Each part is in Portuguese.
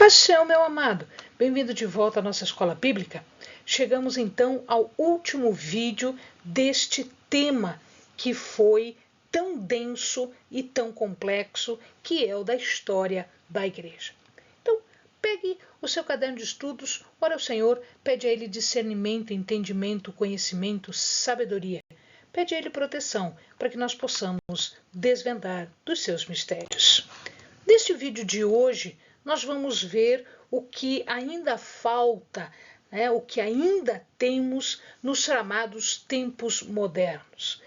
Hashem, meu amado, bem-vindo de volta à nossa escola bíblica. Chegamos então ao último vídeo deste tema que foi tão denso e tão complexo, que é o da história da igreja. Então, pegue o seu caderno de estudos, ore ao Senhor, pede a Ele discernimento, entendimento, conhecimento, sabedoria. Pede a Ele proteção, para que nós possamos desvendar dos seus mistérios. Neste vídeo de hoje, nós vamos ver o que ainda falta, o que ainda temos nos chamados tempos modernos.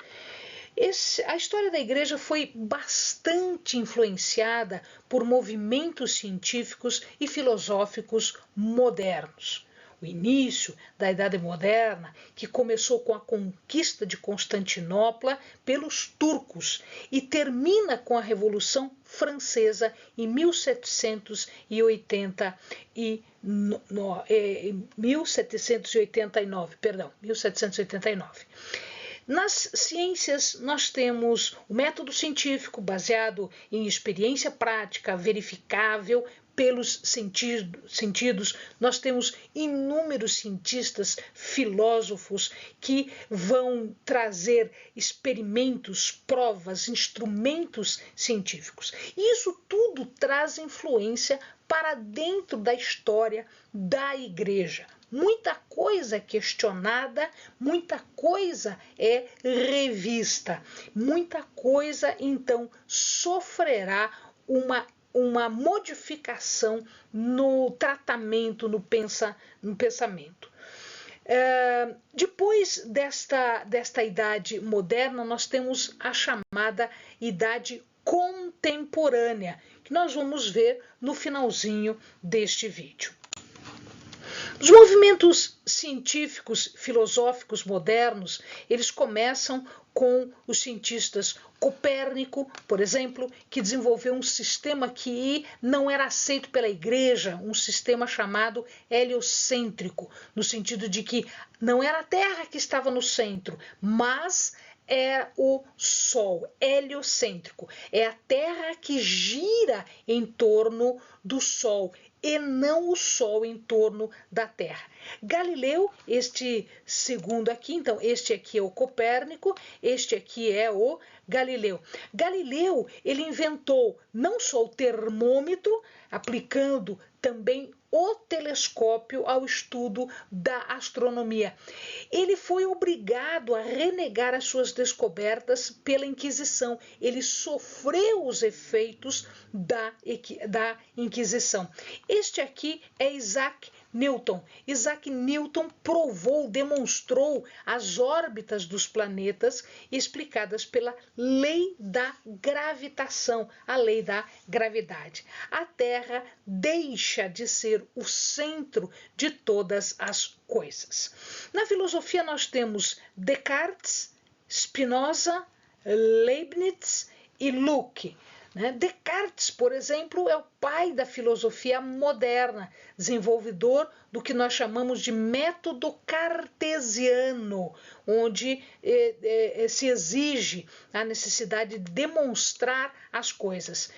A história da igreja foi bastante influenciada por movimentos científicos e filosóficos modernos. O início da Idade Moderna, que começou com a conquista de Constantinopla pelos turcos e termina com a Revolução Francesa em 1789. Nas ciências, nós temos o método científico baseado em experiência prática, verificável pelos sentidos. Nós temos inúmeros cientistas, filósofos que vão trazer experimentos, provas, instrumentos científicos. E isso tudo traz influência para dentro da história da igreja. Muita coisa é questionada, muita coisa é revista, muita coisa, então, sofrerá uma modificação no tratamento, no pensamento. Depois desta idade moderna, nós temos a chamada idade contemporânea, que nós vamos ver no finalzinho deste vídeo. Os movimentos científicos, filosóficos modernos, eles começam com os cientistas Copérnico, por exemplo, que desenvolveu um sistema que não era aceito pela igreja, um sistema chamado heliocêntrico, no sentido de que não era a Terra que estava no centro, mas é o Sol, heliocêntrico. É a Terra que gira em torno do Sol e não o Sol em torno da Terra. Galileu, este segundo aqui, então este aqui é o Copérnico, este aqui é o Galileu. Galileu, ele inventou não só o termômetro, aplicando também o telescópio ao estudo da astronomia. Ele foi obrigado a renegar as suas descobertas pela Inquisição. Ele sofreu os efeitos da Inquisição. Este aqui é Isaac Newton. Isaac Newton demonstrou as órbitas dos planetas explicadas pela lei da gravitação, a lei da gravidade. A Terra deixa de ser o centro de todas as coisas. Na filosofia nós temos Descartes, Spinoza, Leibniz e Locke. Descartes, por exemplo, é o pai da filosofia moderna, desenvolvedor do que nós chamamos de método cartesiano, onde se exige a necessidade de demonstrar as coisas.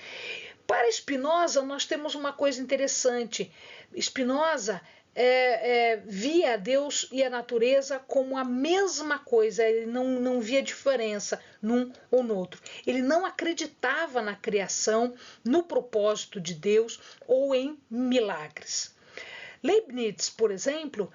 Para Spinoza, nós temos uma coisa interessante. Spinoza via Deus e a natureza como a mesma coisa, ele não via diferença num ou no outro. Ele não acreditava na criação, no propósito de Deus ou em milagres. Leibniz, por exemplo,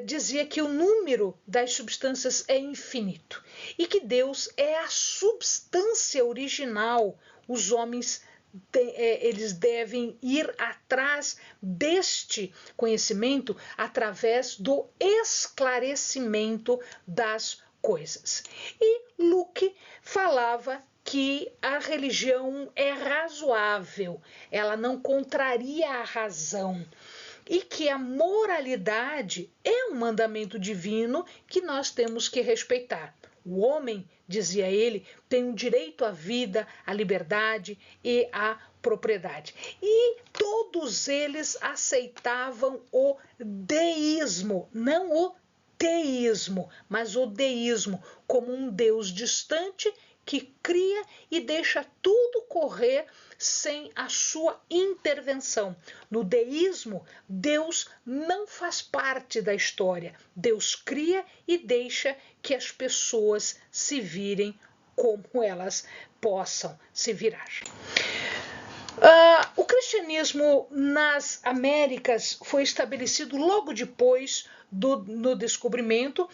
dizia que o número das substâncias é infinito e que Deus é a substância original. Os homens eles devem ir atrás deste conhecimento através do esclarecimento das coisas. E Locke falava que a religião é razoável, ela não contraria a razão, e que a moralidade é um mandamento divino que nós temos que respeitar. O homem, dizia ele, tem o direito à vida, à liberdade e à propriedade. E todos eles aceitavam o deísmo, não o teísmo, mas o deísmo como um Deus distante que cria e deixa tudo correr sem a sua intervenção. No deísmo, Deus não faz parte da história. Deus cria e deixa que as pessoas se virem como elas possam se virar. O cristianismo nas Américas foi estabelecido logo depois do descobrimento.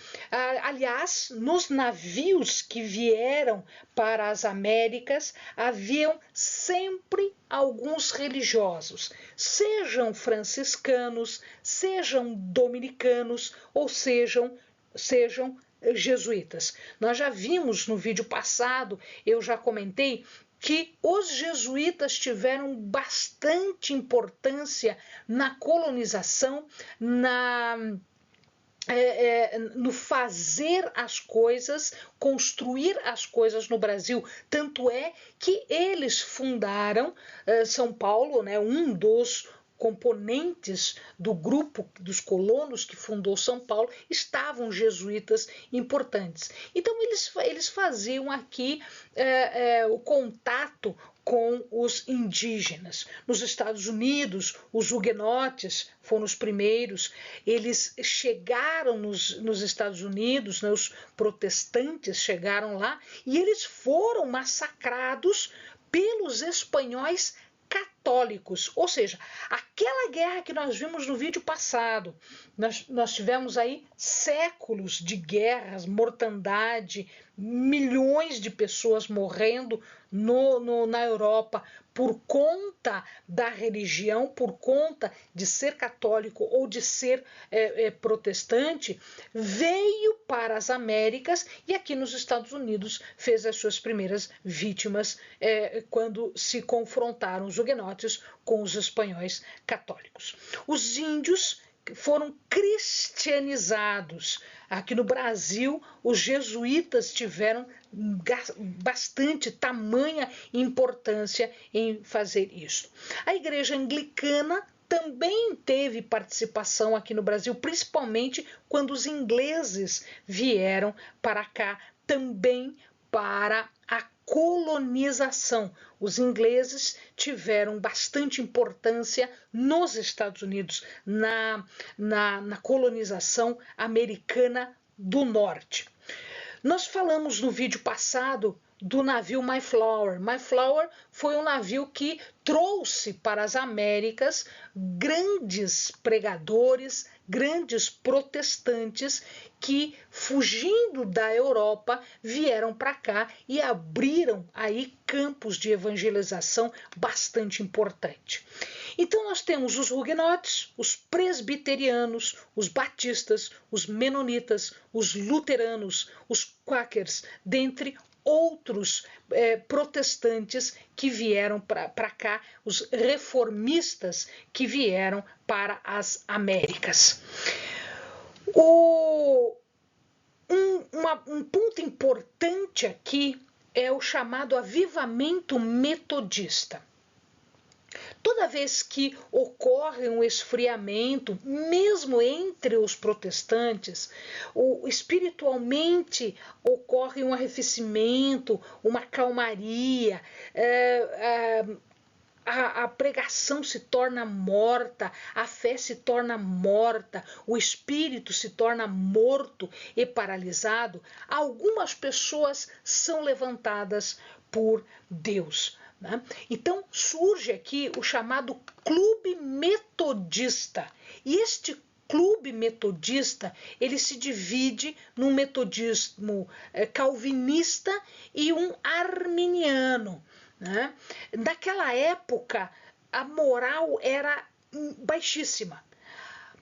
Aliás, nos navios que vieram para as Américas, haviam sempre alguns religiosos, sejam franciscanos, sejam dominicanos ou sejam jesuítas. Nós já vimos no vídeo passado, eu já comentei, que os jesuítas tiveram bastante importância na colonização, no fazer as coisas, construir as coisas no Brasil. Tanto é que eles fundaram São Paulo, né, um dos componentes do grupo dos colonos que fundou São Paulo, estavam jesuítas importantes. Então eles faziam aqui o contato com os indígenas. Nos Estados Unidos, os huguenotes foram os primeiros. Eles chegaram nos Estados Unidos, né, os protestantes chegaram lá e eles foram massacrados pelos espanhóis católicos, ou seja, aquela guerra que nós vimos no vídeo passado, nós tivemos aí séculos de guerras, mortandade, milhões de pessoas morrendo na Europa por conta da religião, por conta de ser católico ou de ser protestante, veio para as Américas e aqui nos Estados Unidos fez as suas primeiras vítimas quando se confrontaram os huguenotes com os espanhóis católicos. Os índios foram cristianizados. Aqui no Brasil, os jesuítas tiveram tamanha importância em fazer isso. A Igreja Anglicana também teve participação aqui no Brasil, principalmente quando os ingleses vieram para cá, também para a colonização. Os ingleses tiveram bastante importância nos Estados Unidos, na colonização americana do norte. Nós falamos no vídeo passado do navio Mayflower. Mayflower foi um navio que trouxe para as Américas grandes pregadores, grandes protestantes que, fugindo da Europa, vieram para cá e abriram aí campos de evangelização bastante importante. Então nós temos os huguenotes, os presbiterianos, os batistas, os menonitas, os luteranos, os quakers, dentre outros protestantes que vieram para cá, os reformistas que vieram para as Américas. Um ponto importante aqui é o chamado avivamento metodista. Toda vez que ocorre um esfriamento, mesmo entre os protestantes, espiritualmente ocorre um arrefecimento, uma calmaria, a pregação se torna morta, a fé se torna morta, o espírito se torna morto e paralisado, algumas pessoas são levantadas por Deus. Então surge aqui o chamado Clube Metodista. E este Clube Metodista, ele se divide num metodismo calvinista e um arminiano. Naquela época, a moral era baixíssima.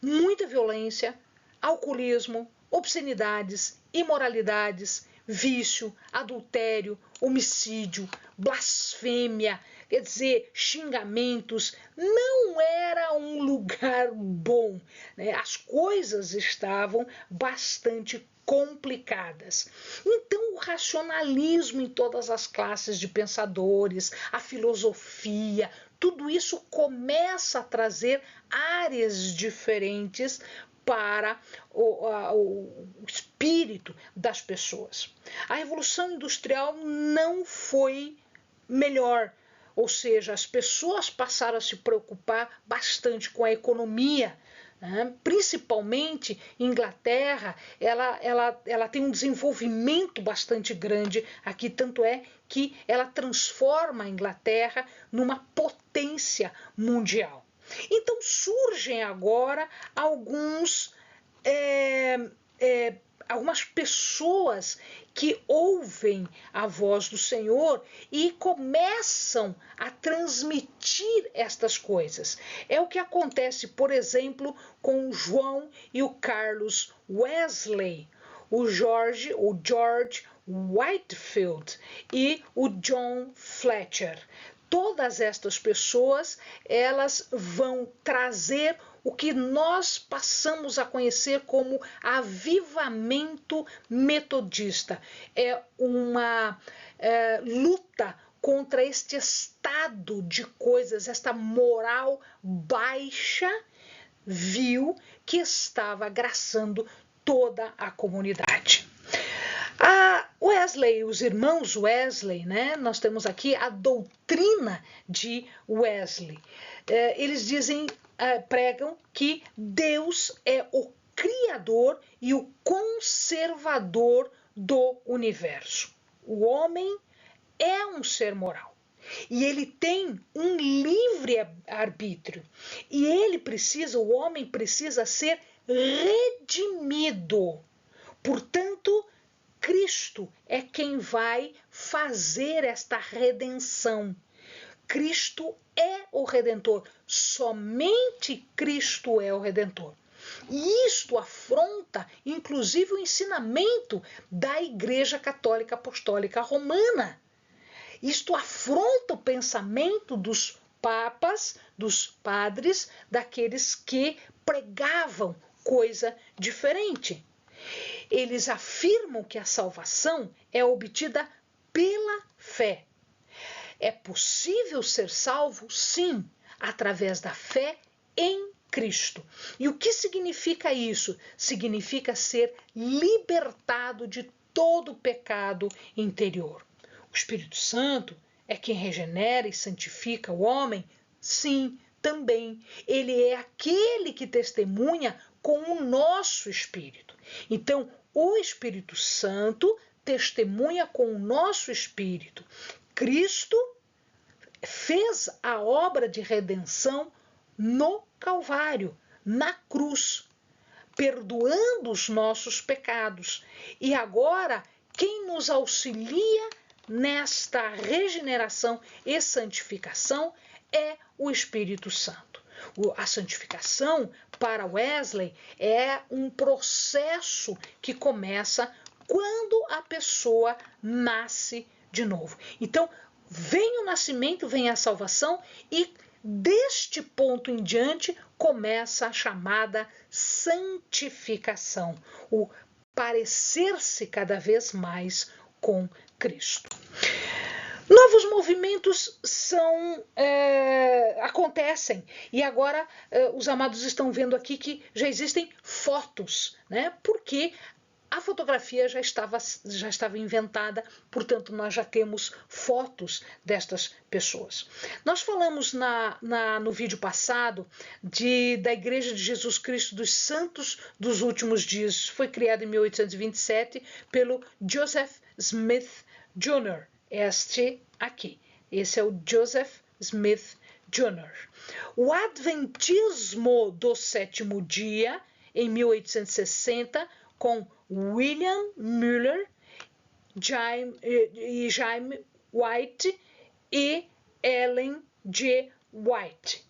Muita violência, alcoolismo, obscenidades, imoralidades, vício, adultério, homicídio, blasfêmia, quer dizer, xingamentos. Não era um lugar bom, né? As coisas estavam bastante complicadas. Então, o racionalismo em todas as classes de pensadores, a filosofia, tudo isso começa a trazer áreas diferentes para o espírito das pessoas. A Revolução Industrial não foi melhor, ou seja, as pessoas passaram a se preocupar bastante com a economia, né? Principalmente Inglaterra, ela tem um desenvolvimento bastante grande aqui, tanto é que ela transforma a Inglaterra numa potência mundial. Então surgem agora algumas pessoas que ouvem a voz do Senhor e começam a transmitir estas coisas. É o que acontece, por exemplo, com o João e o Carlos Wesley, o George Whitefield e o John Fletcher. Todas estas pessoas, elas vão trazer o que nós passamos a conhecer como avivamento metodista. É uma luta contra este estado de coisas, esta moral baixa, vil, que estava agraçando toda a comunidade. Wesley, os irmãos Wesley, né? Nós temos aqui a doutrina de Wesley. Eles pregam que Deus é o criador e o conservador do universo. O homem é um ser moral e ele tem um livre arbítrio e o homem precisa ser redimido. Portanto, Cristo é quem vai fazer esta redenção. Cristo é o Redentor. Somente Cristo é o Redentor. E isto afronta, inclusive, o ensinamento da Igreja Católica Apostólica Romana. Isto afronta o pensamento dos papas, dos padres, daqueles que pregavam coisa diferente. Eles afirmam que a salvação é obtida pela fé. É possível ser salvo, sim, através da fé em Cristo. E o que significa isso? Significa ser libertado de todo o pecado interior. O Espírito Santo é quem regenera e santifica o homem? Sim, também. Ele é aquele que testemunha com o nosso espírito. Então, o Espírito Santo testemunha com o nosso espírito. Cristo fez a obra de redenção no Calvário, na cruz, perdoando os nossos pecados. E agora, quem nos auxilia nesta regeneração e santificação é o Espírito Santo. A santificação, para Wesley, é um processo que começa quando a pessoa nasce de novo. Então, vem o nascimento, vem a salvação e deste ponto em diante começa a chamada santificação, o parecer-se cada vez mais com Cristo. Novos movimentos acontecem e agora os amados estão vendo aqui que já existem fotos, né? Porque a fotografia já estava inventada, portanto nós já temos fotos destas pessoas. Nós falamos no vídeo passado da Igreja de Jesus Cristo dos Santos dos Últimos Dias. Foi criada em 1827 pelo Joseph Smith Jr. Este aqui. Esse é o Joseph Smith Jr. O Adventismo do Sétimo Dia, em 1860, com William Muller, James White e Ellen G. White.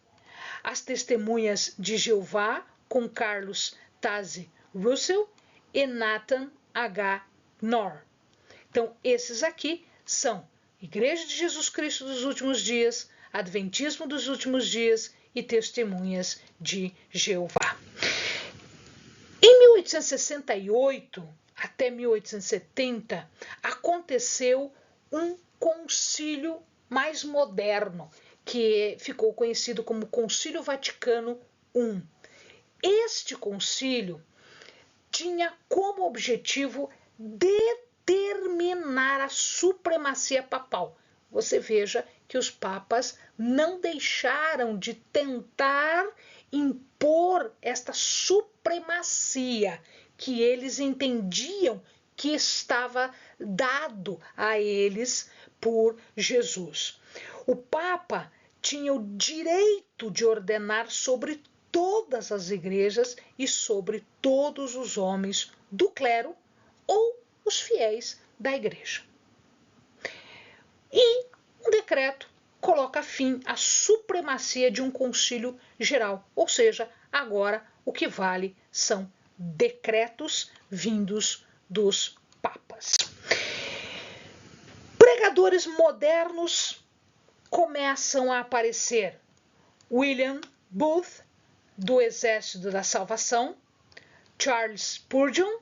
As Testemunhas de Jeová, com Carlos Taze Russell e Nathan H. Knorr. Então, esses aqui são Igreja de Jesus Cristo dos Últimos Dias, Adventismo dos Últimos Dias e Testemunhas de Jeová. Em 1868 até 1870, aconteceu um concílio mais moderno, que ficou conhecido como Concílio Vaticano I. Este concílio tinha como objetivo determinar a supremacia papal. Você veja que os papas não deixaram de tentar impor esta supremacia que eles entendiam que estava dado a eles por Jesus. O Papa tinha o direito de ordenar sobre todas as igrejas e sobre todos os homens do clero ou os fiéis da igreja. E um decreto coloca fim à supremacia de um concílio geral, ou seja, agora o que vale são decretos vindos dos papas. Pregadores modernos começam a aparecer. William Booth, do Exército da Salvação, Charles Spurgeon,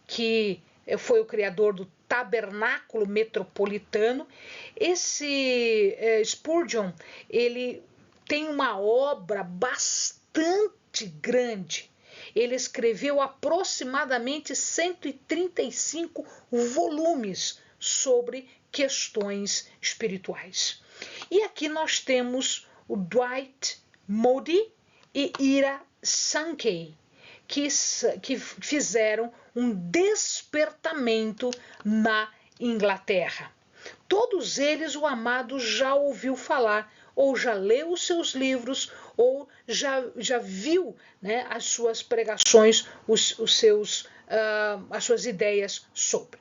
que foi o criador do Tabernáculo Metropolitano. Esse Spurgeon, ele tem uma obra bastante grande. Ele escreveu aproximadamente 135 volumes sobre questões espirituais. E aqui nós temos o Dwight Moody e Ira Sankey, que fizeram um despertamento na Inglaterra. Todos eles o amado já ouviu falar, ou já leu os seus livros, ou já viu, né, as suas pregações, as suas ideias sobre.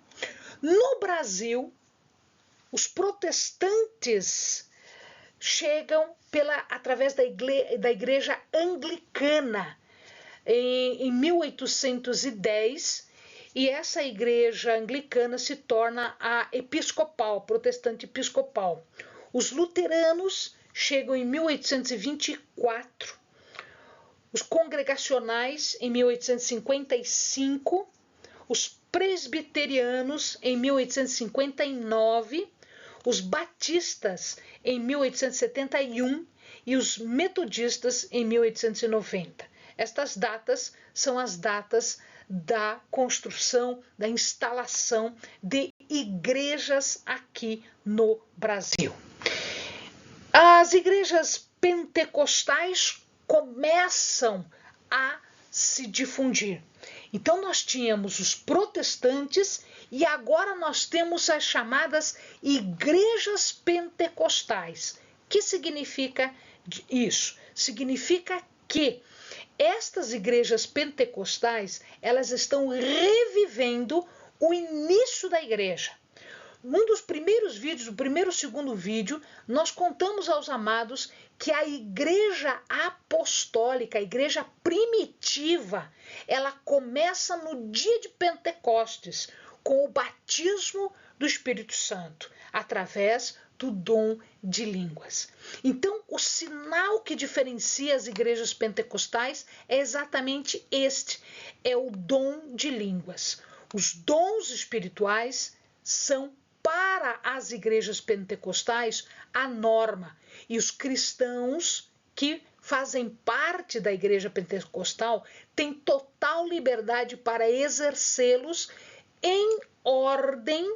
No Brasil, os protestantes chegam através da igreja anglicana em 1810, e essa igreja anglicana se torna a episcopal, protestante episcopal. Os luteranos chegam em 1824, os congregacionais em 1855, os presbiterianos em 1859, os batistas em 1871 e os metodistas em 1890. Estas datas são as datas da construção, da instalação de igrejas aqui no Brasil. As igrejas pentecostais começam a se difundir. Então nós tínhamos os protestantes e agora nós temos as chamadas igrejas pentecostais. O que significa isso? Significa que estas igrejas pentecostais, elas estão revivendo o início da igreja. Num dos primeiros vídeos, o primeiro e segundo vídeo, nós contamos aos amados que a igreja apostólica, a igreja primitiva, ela começa no dia de Pentecostes, com o batismo do Espírito Santo, através do dom de línguas. Então, o sinal que diferencia as igrejas pentecostais é exatamente este, é o dom de línguas. Os dons espirituais são para as igrejas pentecostais a norma, e os cristãos que fazem parte da igreja pentecostal têm total liberdade para exercê-los em ordem,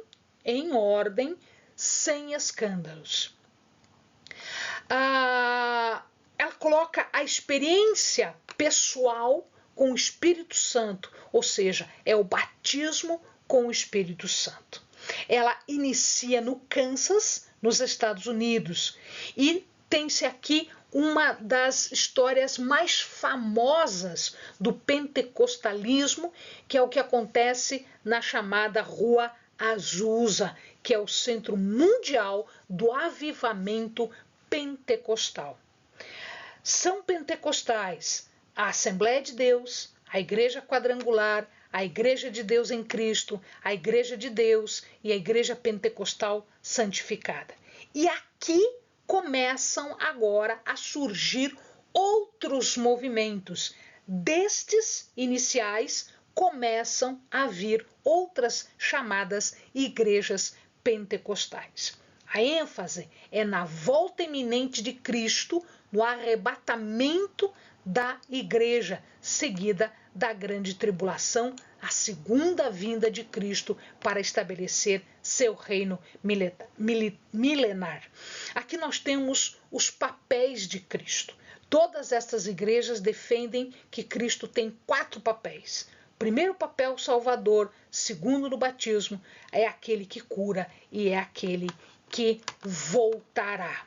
sem escândalos. Ela coloca a experiência pessoal com o Espírito Santo, ou seja, é o batismo com o Espírito Santo. Ela inicia no Kansas, nos Estados Unidos, e tem-se aqui uma das histórias mais famosas do pentecostalismo, que é o que acontece na chamada Rua Azusa, que é o centro mundial do avivamento pentecostal. São pentecostais a Assembleia de Deus, a Igreja Quadrangular, a Igreja de Deus em Cristo, a Igreja de Deus e a Igreja Pentecostal Santificada. E aqui começam agora a surgir outros movimentos. Destes iniciais começam a vir outras chamadas igrejas pentecostais. A ênfase é na volta iminente de Cristo no arrebatamento da igreja, seguida da grande tribulação, a segunda vinda de Cristo para estabelecer seu reino milenar. Aqui nós temos os papéis de Cristo. Todas estas igrejas defendem que Cristo tem 4 papéis. Primeiro papel, salvador. Segundo, no batismo, é aquele que cura e é aquele que voltará.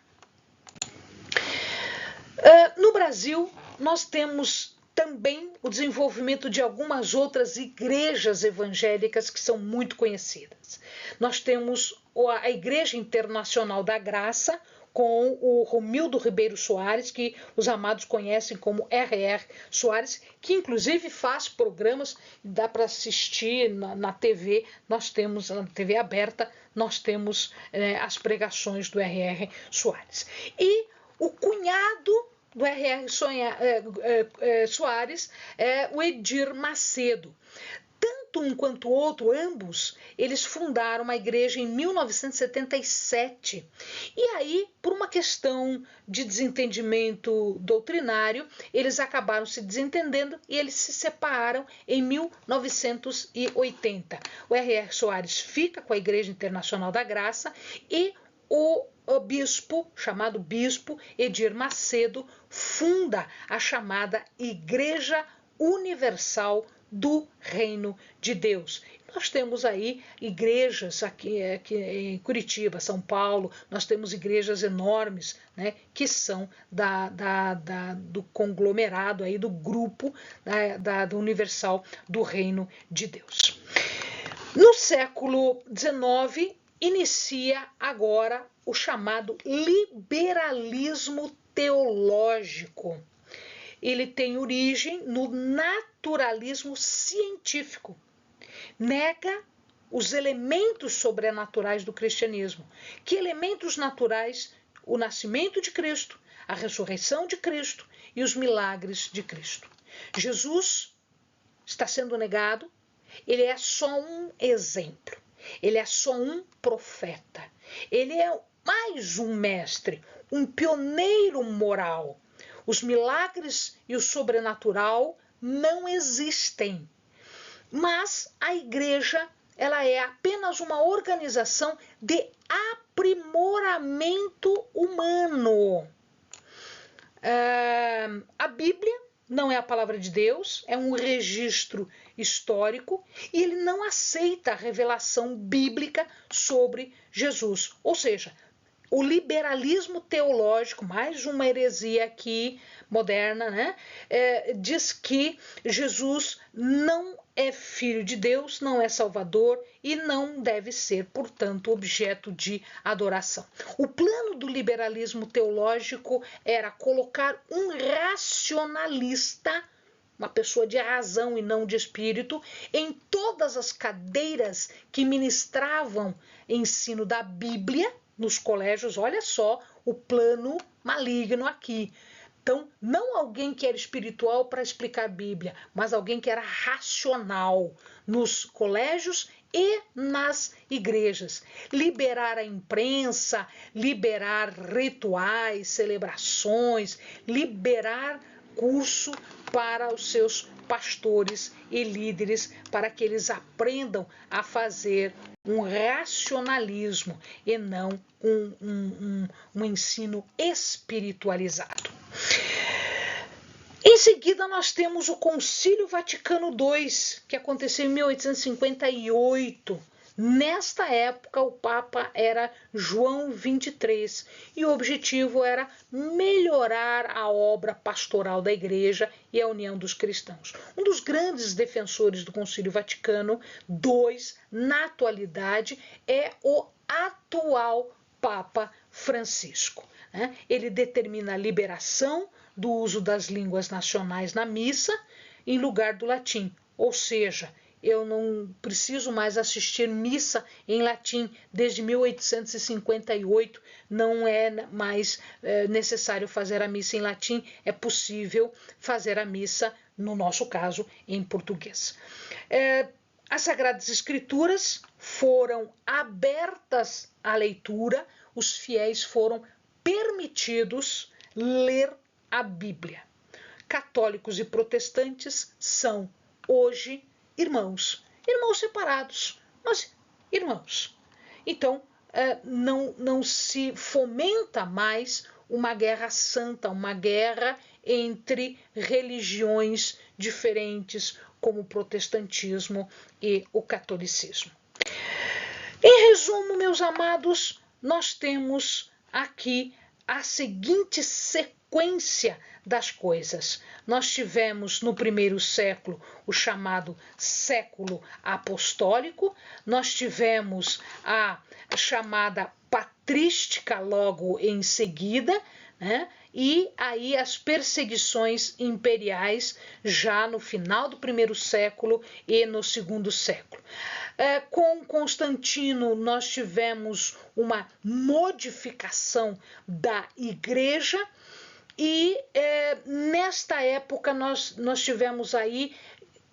No Brasil, nós temos também o desenvolvimento de algumas outras igrejas evangélicas que são muito conhecidas. Nós temos a Igreja Internacional da Graça, com o Romildo Ribeiro Soares, que os amados conhecem como R.R. Soares, que inclusive faz programas, dá para assistir na TV, nós temos, na TV aberta, nós temos as pregações do R.R. Soares. E o cunhado do R.R. Soares é o Edir Macedo. Tanto um quanto o outro, ambos, eles fundaram uma igreja em 1977. E aí, por uma questão de desentendimento doutrinário, eles acabaram se desentendendo e eles se separaram em 1980. O R.R. Soares fica com a Igreja Internacional da Graça e o bispo, chamado bispo Edir Macedo, funda a chamada Igreja Universal do Reino de Deus. Nós temos aí igrejas aqui em Curitiba, São Paulo, nós temos igrejas enormes, né, que são do conglomerado, aí, do grupo da Universal do Reino de Deus. No século XIX, inicia agora o chamado liberalismo teológico. Ele tem origem no naturalismo científico. Nega os elementos sobrenaturais do cristianismo. Que elementos naturais? O nascimento de Cristo, a ressurreição de Cristo e os milagres de Cristo. Jesus está sendo negado, ele é só um exemplo, ele é só um profeta, ele é mais um mestre, um pioneiro moral. Os milagres e o sobrenatural não existem. Mas a igreja, ela é apenas uma organização de aprimoramento humano. A Bíblia não é a palavra de Deus, é um registro histórico e ele não aceita a revelação bíblica sobre Jesus. Ou seja, o liberalismo teológico, mais uma heresia aqui moderna, né? Diz que Jesus não é filho de Deus, não é salvador e não deve ser, portanto, objeto de adoração. O plano do liberalismo teológico era colocar um racionalista, uma pessoa de razão e não de espírito, em todas as cadeiras que ministravam ensino da Bíblia, nos colégios. Olha só o plano maligno aqui. Então, não alguém que era espiritual para explicar a Bíblia, mas alguém que era racional nos colégios e nas igrejas. Liberar a imprensa, liberar rituais, celebrações, liberar curso para os seus pastores e líderes, para que eles aprendam a fazer um racionalismo e não um ensino espiritualizado. Em seguida, nós temos o Concílio Vaticano II, que aconteceu em 1858. Nesta época, o Papa era João XXIII e o objetivo era melhorar a obra pastoral da Igreja e a união dos cristãos. Um dos grandes defensores do Concílio Vaticano II, na atualidade, é o atual Papa Francisco. Ele determina a liberação do uso das línguas nacionais na missa em lugar do latim, ou seja, eu não preciso mais assistir missa em latim. Desde 1858 não é mais necessário fazer a missa em latim, é possível fazer a missa, no nosso caso, em português. As Sagradas Escrituras foram abertas à leitura, os fiéis foram permitidos ler a Bíblia. Católicos e protestantes são hoje irmãos separados, mas irmãos. Então, não se fomenta mais uma guerra santa, uma guerra entre religiões diferentes, como o protestantismo e o catolicismo. Em resumo, meus amados, nós temos aqui a seguinte sequência das coisas. Nós tivemos no primeiro século o chamado século apostólico, nós tivemos a chamada patrística logo em seguida, né? E aí as perseguições imperiais já no final do primeiro século e no segundo século. Com Constantino nós tivemos uma modificação da igreja e nesta época nós tivemos aí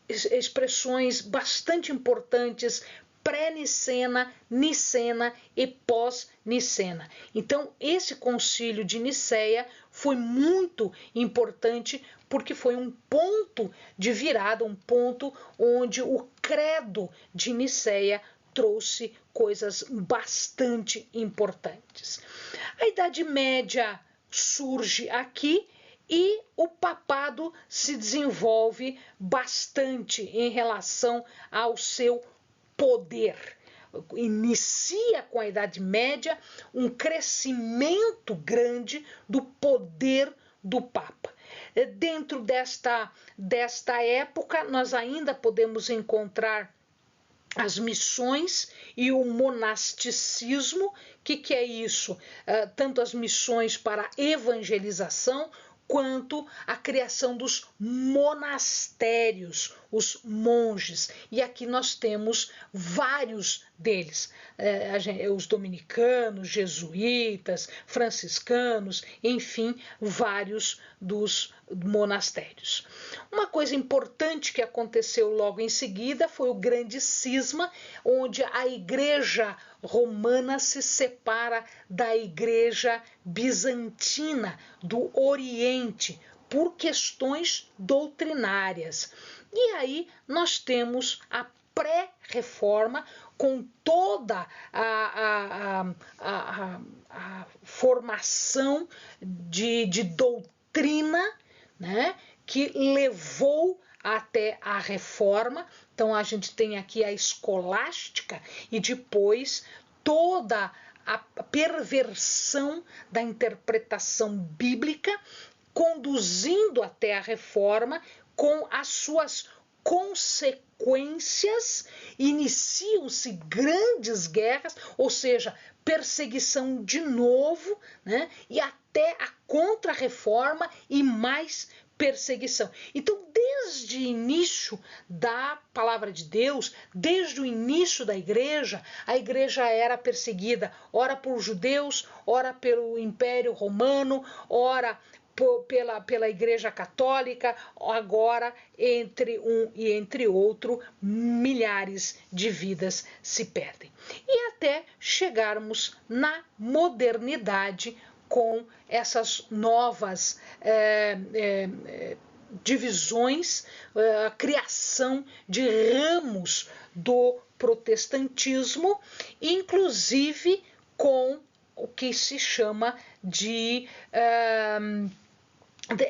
expressões bastante importantes, pré-nicena, nicena e pós-nicena. Então, esse concílio de Niceia foi muito importante porque foi um ponto de virada, um ponto onde o credo de Niceia trouxe coisas bastante importantes. A Idade Média surge aqui e o papado se desenvolve bastante em relação ao seu poder. Inicia com a Idade Média um crescimento grande do poder do Papa. Dentro desta época, nós ainda podemos encontrar as missões e o monasticismo. O que é isso? Tanto as missões para evangelização, quanto a criação dos monastérios, os monges. E aqui nós temos vários deles, os dominicanos, jesuítas, franciscanos, enfim, vários dos monastérios. Uma coisa importante que aconteceu logo em seguida foi o grande cisma, onde a igreja romana se separa da igreja bizantina do Oriente por questões doutrinárias. E aí nós temos a pré-reforma com toda a formação de doutrina, né, que levou até a reforma. Então a gente tem aqui a escolástica e depois toda a perversão da interpretação bíblica, conduzindo até a reforma com as suas consequências. Iniciam-se grandes guerras, ou seja, perseguição de novo, né? E até a contra-reforma e mais perseguição. Então, desde o início da palavra de Deus, desde o início da igreja, a igreja era perseguida, ora por judeus, ora pelo Império Romano, ora pela Igreja Católica, agora entre um e entre outro, milhares de vidas se perdem. E até chegarmos na modernidade com essas novas divisões, a criação de ramos do protestantismo, inclusive com o que se chama de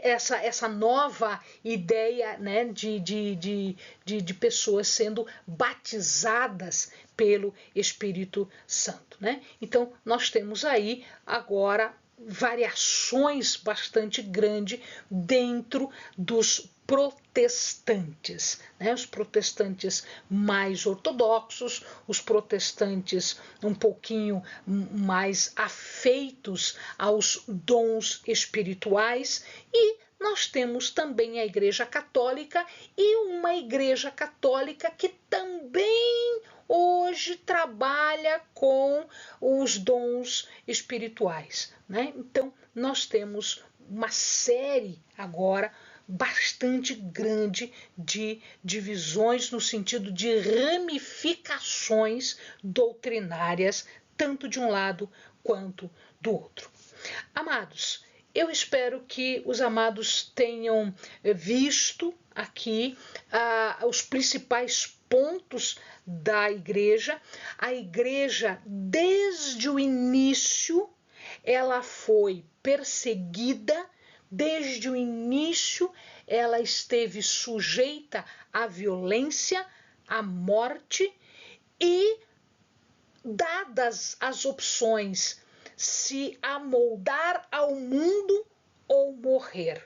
essa nova ideia, né, de pessoas sendo batizadas pelo Espírito Santo, né? Então, nós temos aí agora variações bastante grandes dentro dos protestantes, né? Os protestantes mais ortodoxos, os protestantes um pouquinho mais afeitos aos dons espirituais, e nós temos também a Igreja Católica, e uma Igreja Católica que também hoje trabalha com os dons espirituais, né? Então, nós temos uma série agora bastante grande de divisões no sentido de ramificações doutrinárias, tanto de um lado quanto do outro. Amados, Eu espero que os amados tenham visto aqui os principais pontos da igreja. A igreja, desde o início, ela foi perseguida, desde o início ela esteve sujeita à violência, à morte, e dadas as opções, se amoldar ao mundo ou morrer,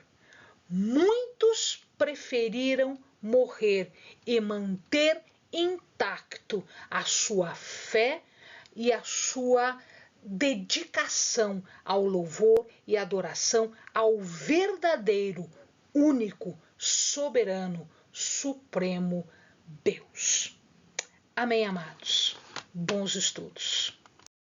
muitos preferiram morrer e manter intacto a sua fé e a sua dedicação ao louvor e adoração ao verdadeiro, único, soberano, supremo Deus. Amém, amados. Bons estudos.